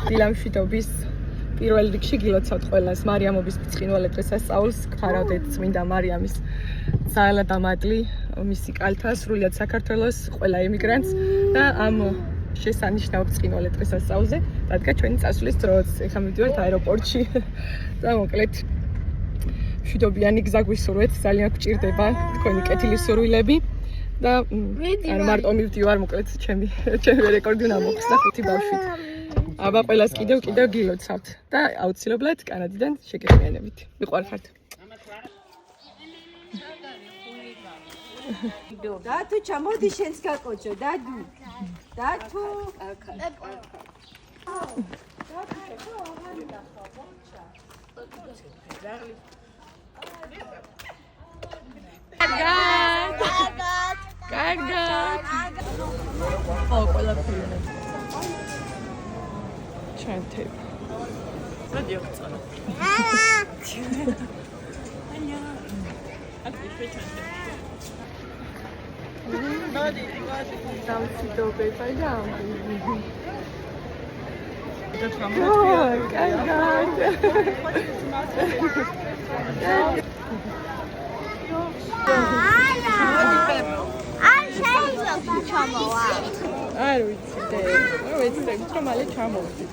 დილამშვიდობის პირველ რიგში გილოცავთ ყველას მარიამობის ბრწყინვალე დღესასწაულს გხარავდეთ წმინდა მარიამის ძალა და მადლი მისი კალთა სრულიად საქართველოს ყველა ემიგრანტს და ამ შესანიშნავ ბრწყინვალე დღესასწაულზე დადგა ჩვენი წასვლის დროც. ეხლა მივდივართ აეროპორტში და მოკლედ მშვიდობიანი გზა გვისურვეთ, ძალიან გვჭირდება თქვენი კეთილი სურვილები და არ მარტო მივდივარ, მოკლედ ჩემი რეკორდი უნდა მოხსნა 5 ბავშვით. აბა ყველას კიდევ გილოცავთ და აუცილებლად კანადიდან შეგეხმიანებით. მიყვარხართ. დათუ ჩამოდი შენს გაკოჭო, დადუ. დათუ. კარგად. ო, ყველაფერი. ჩანთებ. რადი აღწანა. მოდი. დამშვიდობება და არ ვიცი, რომ მალე ჩამოვიდეთ.